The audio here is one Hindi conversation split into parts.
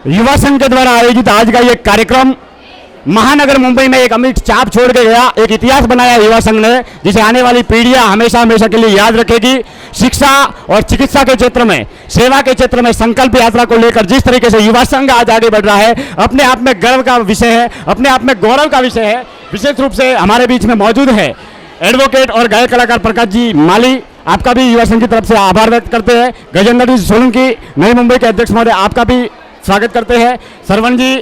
युवा संघ के द्वारा आयोजित आज का ये कार्यक्रम महानगर मुंबई में एक अमिट छाप छोड़ के गया, एक इतिहास बनाया युवा संघ ने, जिसे आने वाली पीढ़ियां हमेशा हमेशा के लिए याद रखेगी। शिक्षा और चिकित्सा के क्षेत्र में, सेवा के क्षेत्र में संकल्प यात्रा को लेकर जिस तरीके से युवा संघ आज आगे बढ़ रहा है, अपने आप में गर्व का विषय है, अपने आप में गौरव का विषय है। विशेष रूप से हमारे बीच में मौजूद है एडवोकेट और गायक कलाकार प्रकाश जी माली, आपका भी युवा संघ की तरफ से आभार व्यक्त करते हैं। गजेंद्र जी सोलंकी, नई मुंबई के अध्यक्ष महोदय, आपका भी स्वागत करते हैं। सरवण जी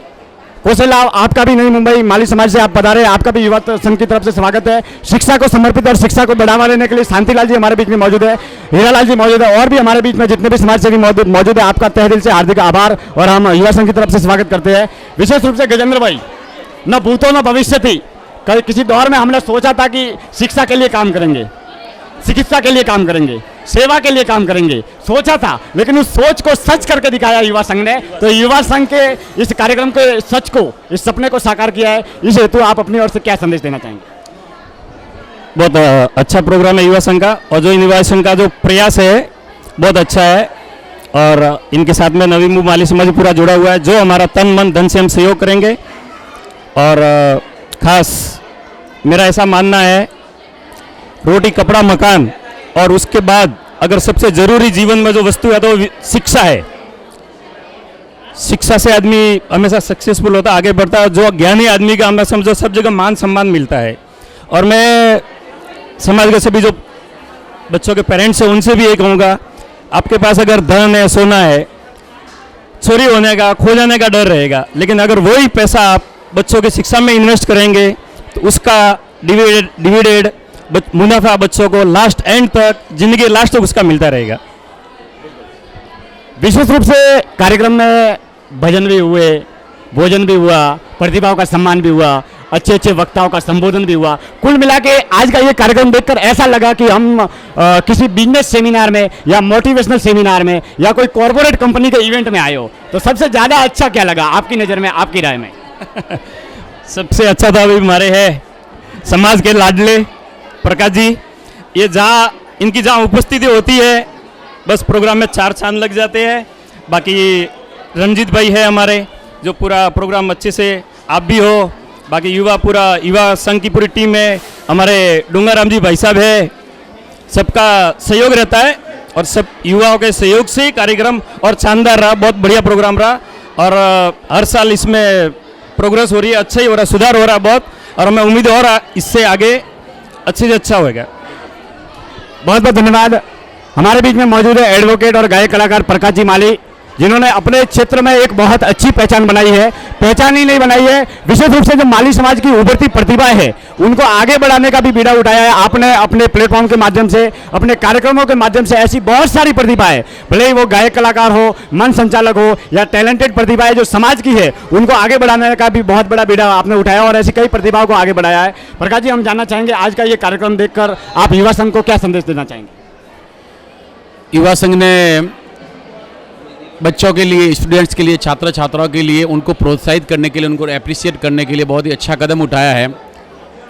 कोसेलाव, आपका भी नई मुंबई माली समाज से आप पधारे, आपका भी युवा संघ की तरफ से स्वागत है। शिक्षा को समर्पित और शिक्षा को बढ़ावा देने के लिए शांतिलाल जी हमारे बीच में मौजूद है, हीरालाल जी मौजूद है, और भी हमारे बीच में जितने भी समाज सेवी मौजूद है, आपका तहे दिल से हार्दिक आभार और हम युवा संघ की तरफ से स्वागत करते हैं। विशेष रूप से गजेंद्र भाई, न भूतो न भविष्य थी, किसी दौर में हमने सोचा था कि शिक्षा के लिए काम करेंगे, चिकित्सा के लिए काम करेंगे, सेवा के लिए काम करेंगे, सोचा था, लेकिन उस सोच को सच करके दिखाया युवा संघ ने। तो युवा संघ के इस कार्यक्रम के सच को, इस सपने को साकार किया है। इस हेतु आप अपनी ओर से क्या संदेश देना चाहेंगे? बहुत अच्छा प्रोग्राम है युवा संघ का, और जो युवा संघ का जो प्रयास है बहुत अच्छा है, और इनके साथ में नवी मुंबई माली समाज पूरा जुड़ा हुआ है, जो हमारा तन मन धन से हम सहयोग करेंगे। और खास मेरा ऐसा मानना है, रोटी कपड़ा मकान, और उसके बाद अगर सबसे जरूरी जीवन में जो वस्तु है तो शिक्षा है। शिक्षा से आदमी हमेशा सक्सेसफुल होता है, आगे बढ़ता है। जो ज्ञानी आदमी का हमें समझो सब जगह मान सम्मान मिलता है। और मैं समाज के सभी जो बच्चों के पेरेंट्स हैं उनसे भी ये कहूँगा, आपके पास अगर धन है, सोना है, चोरी होने का, खो जाने का डर रहेगा, लेकिन अगर वही पैसा आप बच्चों की शिक्षा में इन्वेस्ट करेंगे तो उसका डिविडेंड मुनाफा बच्चों को लास्ट एंड तक, जिंदगी लास्ट तक उसका मिलता रहेगा। विशेष रूप से कार्यक्रम में भजन भी हुए, भोजन भी हुआ, प्रतिभाओं का सम्मान भी हुआ, अच्छे अच्छे वक्ताओं का संबोधन भी हुआ। कुल मिला के आज का ये कार्यक्रम देखकर ऐसा लगा कि हम किसी बिजनेस सेमिनार में या मोटिवेशनल सेमिनार में या कोई कॉर्पोरेट कंपनी के इवेंट में आए हो। तो सबसे ज़्यादा अच्छा क्या लगा आपकी नज़र में, आपकी राय में? सबसे अच्छा तो अभी हमारे है समाज के लाडले प्रकाश जी। ये इनकी जहाँ उपस्थिति होती है, बस प्रोग्राम में चार चांद लग जाते हैं। बाकी रंजीत भाई है हमारे, जो पूरा प्रोग्राम अच्छे से, आप भी हो, बाकी युवा संघ की पूरी टीम है, हमारे डूंगाराम जी भाई साहब है, सबका सहयोग रहता है, और सब युवाओं के सहयोग से ही कार्यक्रम और शानदार रहा, बहुत बढ़िया प्रोग्राम रहा। और हर साल इसमें प्रोग्रेस हो रही है, अच्छा ही हो रहा है, सुधार हो रहा है बहुत, और हमें उम्मीद और इससे आगे अच्छे से अच्छा होगा। बहुत बहुत धन्यवाद। हमारे बीच में मौजूद है एडवोकेट और गायक कलाकार प्रकाश जी माली, जिन्होंने अपने क्षेत्र में एक बहुत अच्छी पहचान बनाई है। पहचान ही नहीं बनाई है, विशेष रूप से जो माली समाज की उभरती प्रतिभाएं है उनको आगे बढ़ाने का भी बीड़ा उठाया है आपने अपने प्लेटफॉर्म के माध्यम से, अपने कार्यक्रमों के माध्यम से। ऐसी बहुत सारी प्रतिभाएं, भले ही वो गायक कलाकार हो, मंच संचालक हो, या टैलेंटेड प्रतिभाएं जो समाज की है, उनको आगे बढ़ाने का भी बहुत बड़ा बीड़ा आपने उठाया, और ऐसी कई प्रतिभाओं को आगे बढ़ाया है। प्रकाश जी, हम जानना चाहेंगे आज का ये कार्यक्रम देखकर आप युवा संघ को क्या संदेश देना चाहेंगे? युवा संघ ने बच्चों के लिए, स्टूडेंट्स के लिए, छात्र छात्राओं के लिए, उनको प्रोत्साहित करने के लिए, उनको अप्रिशिएट करने के लिए बहुत ही अच्छा कदम उठाया है।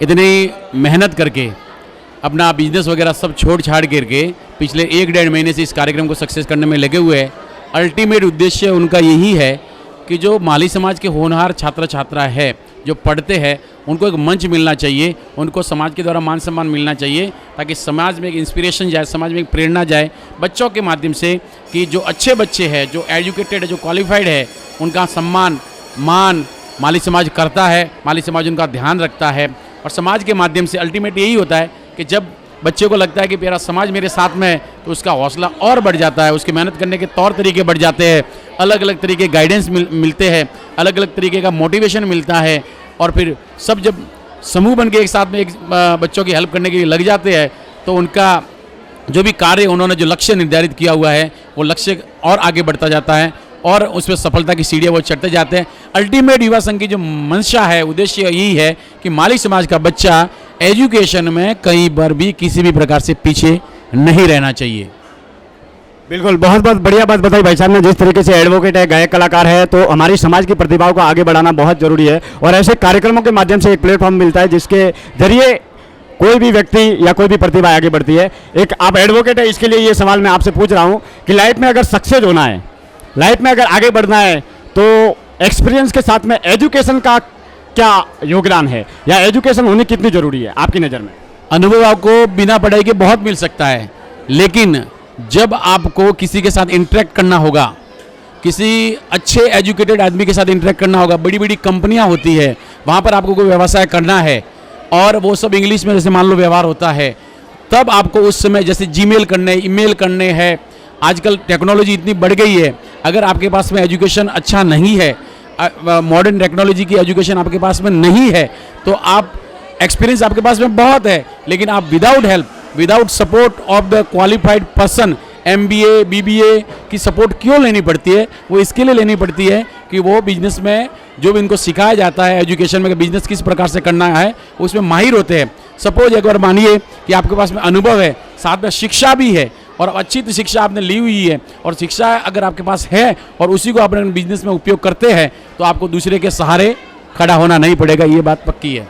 इतनी मेहनत करके, अपना बिजनेस वगैरह सब छोड़ छाड़ करके पिछले 1-1.5 महीने से इस कार्यक्रम को सक्सेस करने में लगे हुए हैं। अल्टीमेट उद्देश्य उनका यही है कि जो माली समाज के होनहार छात्र छात्रा है, जो पढ़ते हैं, उनको एक मंच मिलना चाहिए, उनको समाज के द्वारा मान सम्मान मिलना चाहिए, ताकि समाज में एक इंस्पिरेशन जाए, समाज में एक प्रेरणा जाए बच्चों के माध्यम से, कि जो अच्छे बच्चे हैं, जो एजुकेटेड है, जो क्वालिफाइड है, उनका सम्मान मान माली समाज करता है, माली समाज उनका ध्यान रखता है। और समाज के माध्यम से अल्टीमेट यही होता है कि जब बच्चे को लगता है कि मेरा समाज मेरे साथ में है, तो उसका हौसला और बढ़ जाता है, उसके मेहनत करने के तौर तरीके बढ़ जाते हैं, अलग अलग तरीके गाइडेंस मिलते हैं, अलग अलग तरीके का मोटिवेशन मिलता है। और फिर सब जब समूह बन के एक साथ में एक बच्चों की हेल्प करने के लिए लग जाते हैं, तो उनका जो भी कार्य, उन्होंने जो लक्ष्य निर्धारित किया हुआ है, वो लक्ष्य और आगे बढ़ता जाता है, और उस पर सफलता की सीढ़ियाँ वो चढ़ते जाते हैं। अल्टीमेट युवा संघ की जो मंशा है, उद्देश्य यही है कि माली समाज का बच्चा एजुकेशन में कहीं पर भी किसी भी प्रकार से पीछे नहीं रहना चाहिए। बिल्कुल, बहुत बहुत बढ़िया बात बताई भाई साहब ने। जिस तरीके से एडवोकेट है, गायक कलाकार है, तो हमारी समाज की प्रतिभाओं को आगे बढ़ाना बहुत जरूरी है, और ऐसे कार्यक्रमों के माध्यम से एक प्लेटफॉर्म मिलता है जिसके जरिए कोई भी व्यक्ति या कोई भी प्रतिभा आगे बढ़ती है। एक आप एडवोकेट है, इसके लिए ये सवाल मैं आपसे पूछ रहा हूँ कि लाइफ में अगर सक्सेस होना है, लाइफ में अगर आगे बढ़ना है, तो एक्सपीरियंस के साथ में एजुकेशन का क्या योगदान है, या एजुकेशन होनी कितनी ज़रूरी है आपकी नज़र में? अनुभव आपको बिना पढ़ाई के बहुत मिल सकता है, लेकिन जब आपको किसी के साथ इंटरेक्ट करना होगा, किसी अच्छे एजुकेटेड आदमी के साथ इंटरेक्ट करना होगा, बड़ी बड़ी कंपनियां होती है, वहाँ पर आपको कोई व्यवसाय करना है और वो सब इंग्लिश में जैसे मान लो व्यवहार होता है, तब आपको उस समय जैसे जीमेल करने, ईमेल करने हैं। आजकल टेक्नोलॉजी इतनी बढ़ गई है, अगर आपके पास में एजुकेशन अच्छा नहीं है, मॉडर्न टेक्नोलॉजी की एजुकेशन आपके पास में नहीं है, तो आप एक्सपीरियंस आपके पास में बहुत है, लेकिन आप without help, without support of the qualified person, MBA BBA की सपोर्ट क्यों लेनी पड़ती है? वो इसके लिए लेनी पड़ती है कि वो बिजनेस में जो भी इनको सिखाया जाता है एजुकेशन में, बिजनेस किस प्रकार से करना है, उसमें माहिर होते हैं। सपोज एक बार मानिए कि आपके पास में अनुभव है, साथ में शिक्षा भी है, और अच्छी तो शिक्षा आपने ली हुई है, और शिक्षा अगर आपके पास है और उसी को अपने बिजनेस में उपयोग करते हैं, तो आपको दूसरे के सहारे खड़ा होना नहीं पड़ेगा, ये बात पक्की है।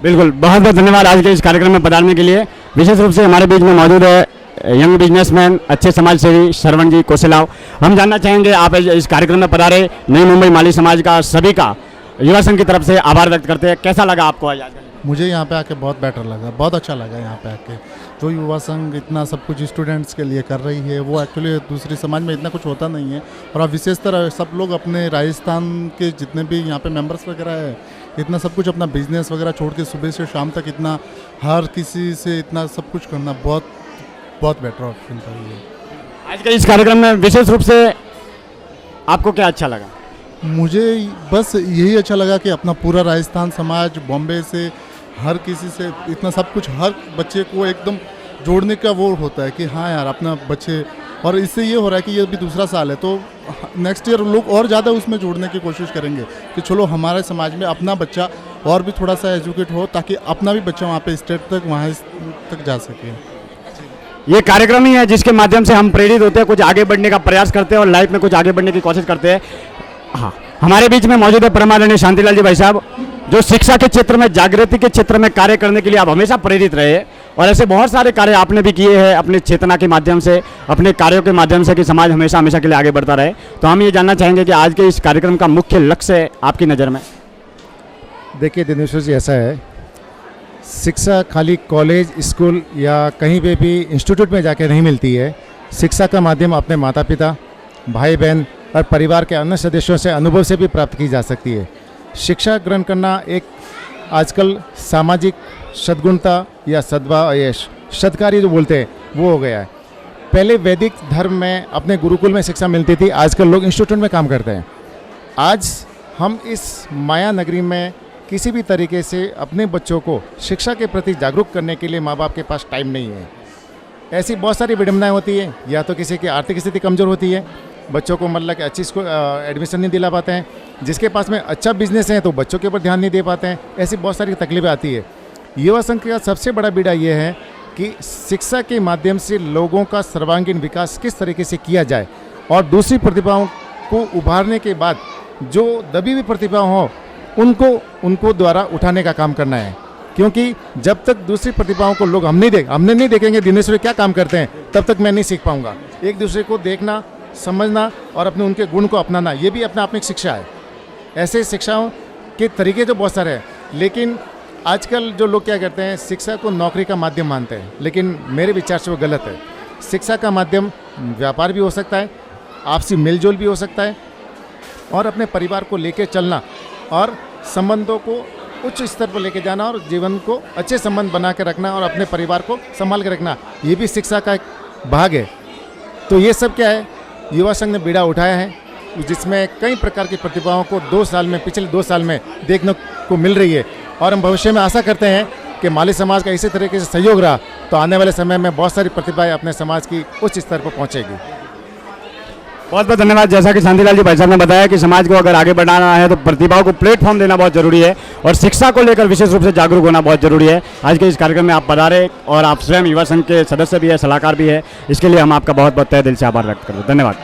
बिल्कुल, बहुत बहुत धन्यवाद आज के इस कार्यक्रम में पधारने के लिए। विशेष रूप से हमारे बीच में मौजूद है यंग बिजनेसमैन, अच्छे समाज सेवी श्रवण जी कोसेलाव। हम जानना चाहेंगे, आप इस कार्यक्रम में पधारे, नई मुंबई माली समाज का सभी का युवा संघ की तरफ से आभार व्यक्त करते हैं। कैसा लगा आपको आज? मुझे यहाँ पे आके बहुत बेटर लगा, बहुत अच्छा लगा यहाँ पे आके। जो युवा संघ इतना सब कुछ स्टूडेंट्स के लिए कर रही है, वो एक्चुअली दूसरी समाज में इतना कुछ होता नहीं है। और अब विशेषतर सब लोग अपने राजस्थान के जितने भी यहाँ पे मेंबर्स वगैरह है, इतना सब कुछ अपना बिजनेस वगैरह छोड़ के सुबह से शाम तक इतना हर किसी से इतना सब कुछ करना बहुत बहुत बेटर ऑप्शन था ये। आज के इस कार्यक्रम में विशेष रूप से आपको क्या अच्छा लगा? मुझे बस यही अच्छा लगा कि अपना पूरा राजस्थान समाज, बॉम्बे से हर किसी से इतना सब कुछ, हर बच्चे को एकदम जोड़ने का वो होता है कि हाँ यार अपना बच्चे, और इससे ये हो रहा है कि ये भी दूसरा साल है, तो नेक्स्ट ईयर लोग और ज़्यादा उसमें जोड़ने की कोशिश करेंगे कि चलो हमारे समाज में अपना बच्चा और भी थोड़ा सा एजुकेट हो, ताकि अपना भी बच्चा वहाँ पे स्टेट तक, वहाँ तक जा सके। ये कार्यक्रम ही है जिसके माध्यम से हम प्रेरित होते हैं, कुछ आगे बढ़ने का प्रयास करते हैं और लाइफ में कुछ आगे बढ़ने की कोशिश करते हैं। हाँ, हमारे बीच में मौजूद है परमादरणीय शांतिलाल जी भाई साहब, जो शिक्षा के क्षेत्र में, जागृति के क्षेत्र में कार्य करने के लिए आप हमेशा प्रेरित रहे, और ऐसे बहुत सारे कार्य आपने भी किए हैं अपने चेतना के माध्यम से, अपने कार्यों के माध्यम से, कि समाज हमेशा हमेशा के लिए आगे बढ़ता रहे। तो हम ये जानना चाहेंगे कि आज के इस कार्यक्रम का मुख्य लक्ष्य आपकी नज़र में? देखिए दिनेश्वर जी, ऐसा है, शिक्षा खाली कॉलेज, स्कूल या कहीं पे भी इंस्टीट्यूट में जाके नहीं मिलती है। शिक्षा का माध्यम अपने माता पिता, भाई बहन और परिवार के अन्य सदस्यों से, अनुभव से भी प्राप्त की जा सकती है। शिक्षा ग्रहण करना एक आजकल सामाजिक सद्गुणता या सद्भाव या सत्कार्य जो बोलते हैं वो हो गया है। पहले वैदिक धर्म में अपने गुरुकुल में शिक्षा मिलती थी, आजकल लोग इंस्टीट्यूट में काम करते हैं। आज हम इस माया नगरी में किसी भी तरीके से अपने बच्चों को शिक्षा के प्रति जागरूक करने के लिए माँ बाप के पास टाइम नहीं है। ऐसी बहुत सारी विडंबनाएं होती है, या तो किसी की आर्थिक स्थिति कमज़ोर होती है, बच्चों को मतलब कि अच्छी स्कूल एडमिशन नहीं दिला पाते हैं, जिसके पास में अच्छा बिजनेस है तो बच्चों के ऊपर ध्यान नहीं दे पाते हैं। ऐसी बहुत सारी तकलीफें आती है। युवा संघ का सबसे बड़ा बीड़ा ये है कि शिक्षा के माध्यम से लोगों का सर्वांगीण विकास किस तरीके से किया जाए, और दूसरी प्रतिभाओं को उभारने के बाद जो दबी हुई प्रतिभा हो उनको द्वारा उठाने का काम करना है। क्योंकि जब तक दूसरी प्रतिभाओं को लोग हमने नहीं देखेंगे दिनेश्वर क्या काम करते हैं, तब तक मैं नहीं सीख पाऊंगा। एक दूसरे को देखना, समझना और अपने उनके गुण को अपनाना, ये भी अपना अपनी शिक्षा है। ऐसे शिक्षाओं के तरीके तो बहुत सारे हैं, लेकिन आजकल जो लोग क्या करते हैं, शिक्षा को नौकरी का माध्यम मानते हैं, लेकिन मेरे विचार से वो गलत है। शिक्षा का माध्यम व्यापार भी हो सकता है, आपसी मेलजोल भी हो सकता है, और अपने परिवार को लेकर चलना और संबंधों को उच्च स्तर पर लेके जाना और जीवन को अच्छे संबंध बना के रखना और अपने परिवार को संभाल के रखना, ये भी शिक्षा का एक भाग है। तो ये सब क्या है, युवा संघ ने बीड़ा उठाया है, जिसमें कई प्रकार की प्रतिभाओं को पिछले 2 साल में देखने को मिल रही है। और हम भविष्य में आशा करते हैं कि माली समाज का इसी तरीके से सहयोग रहा तो आने वाले समय में बहुत सारी प्रतिभाएं अपने समाज की उच्च स्तर पर पहुँचेगी। बहुत बहुत धन्यवाद। जैसा कि शांतिलाल जी भाई साहब ने बताया कि समाज को अगर आगे बढ़ाना है तो प्रतिभाओं को प्लेटफॉर्म देना बहुत जरूरी है, और शिक्षा को लेकर विशेष रूप से जागरूक होना बहुत जरूरी है। आज के इस कार्यक्रम में आप पधारे, और आप स्वयं युवा संघ के सदस्य भी है, सलाहकार भी है, इसके लिए हम आपका बहुत बहुत तहे दिल से आभार व्यक्त करते हैं। धन्यवाद।